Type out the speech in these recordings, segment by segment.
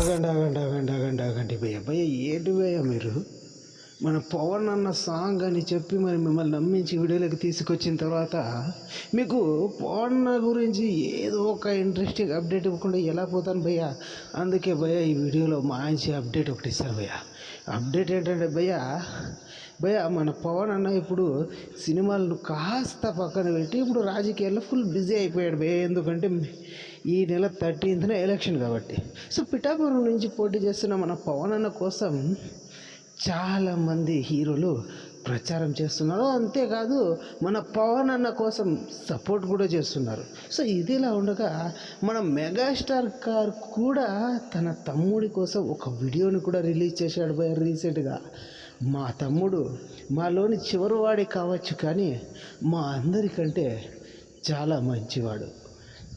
ఆగండి భయ్య భయ్య ఏంటి భయ్య మీరు మన పవన్ అన్న సాంగ్ అని చెప్పి మరి మిమ్మల్ని నమ్మించి వీడియోలోకి తీసుకొచ్చిన తర్వాత మీకు పవన్ గురించి ఏదో ఒక ఇంట్రెస్టింగ్ అప్డేట్ ఇవ్వకుండా ఎలా పోతాను భయ్య. అందుకే భయ్య ఈ వీడియోలో మంచి అప్డేట్ ఒకటి ఇస్తాను భయ్య. అప్డేట్ ఏంటంటే భయ్య మన పవన్ అన్న ఇప్పుడు సినిమాలను కాస్త పక్కన పెట్టి ఇప్పుడు రాజకీయాల్లో ఫుల్ బిజీ అయిపోయాడు భయ్య. ఎందుకంటే ఈ నెల 13th ఎలక్షన్ కాబట్టి. సో పిఠాపురం నుంచి పోటీ చేస్తున్న మన పవన్ అన్న కోసం చాలామంది హీరోలు ప్రచారం చేస్తున్నారు. అంతేకాదు మన పవన్ అన్న కోసం సపోర్ట్ కూడా చేస్తున్నారు. సో ఇదిలా ఉండగా మన మెగాస్టార్ గారు కూడా తన తమ్ముడి కోసం ఒక వీడియోని కూడా రిలీజ్ చేశాడు భయ్య రీసెంట్గా. మా తమ్ముడు మాలోని చివరివాడే కావచ్చు, కానీ మా అందరికంటే చాలా మంచివాడు,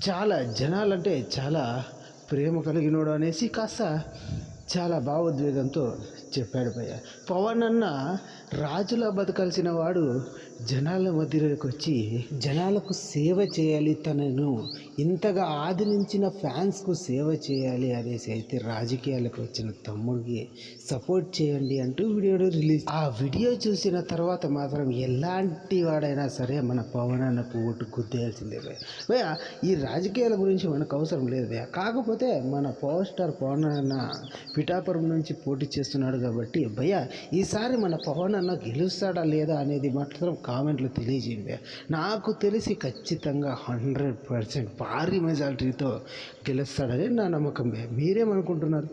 చాలా జనాలంటే చాలా ప్రేమ కలిగినోడు అనేసి కాస్త చాలా భావోద్వేగంతో చెప్పాడు భయ్య. పవన్ అన్న రాజులా బతకాల్సిన వాడు జనాల మధ్యలోకి వచ్చి జనాలకు సేవ చేయాలి, తనను ఇంతగా ఆదరించిన ఫ్యాన్స్కు సేవ చేయాలి అనేసి అయితే రాజకీయాలకు వచ్చిన తమ్ముడికి సపోర్ట్ చేయండి అంటూ వీడియో రిలీజ్. ఆ వీడియో చూసిన తర్వాత మాత్రం ఎలాంటి వాడైనా సరే మన పవన్ అన్నకు ఓటు గుద్దేయాల్సిందే భయ్య. ఈ రాజకీయాల గురించి మనకు అవసరం లేదు భయ్య. కాకపోతే మన పవర్ స్టార్ పవన్ అన్న పిఠాపురం నుంచి పోటీ చేస్తున్నాడు కాబట్టి భయ్య ఈసారి మన పవన్ అన్న గెలుస్తాడా లేదా అనేది మాత్రం కామెంట్లో తెలియజేయండి. నాకు తెలిసి ఖచ్చితంగా 100% భారీ మెజారిటీతో గెలుస్తాడని నా నమ్మకం. మీరేమనుకుంటున్నారు?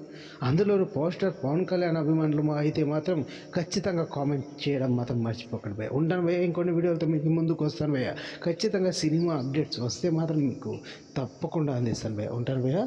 అందులోనూ పోస్టర్ పవన్ కళ్యాణ్ అభిమానులు అయితే మాత్రం ఖచ్చితంగా కామెంట్ చేయడం మాత్రం మర్చిపోకండి భయ్య. ఉంటాను భయ్య, ఇంకొన్ని వీడియోలతో మీకు ముందుకు వస్తాను భయ్య. ఖచ్చితంగా సినిమా అప్డేట్స్ వస్తే మాత్రం మీకు తప్పకుండా అందిస్తాను భయ్య. ఉంటాను భయ్య.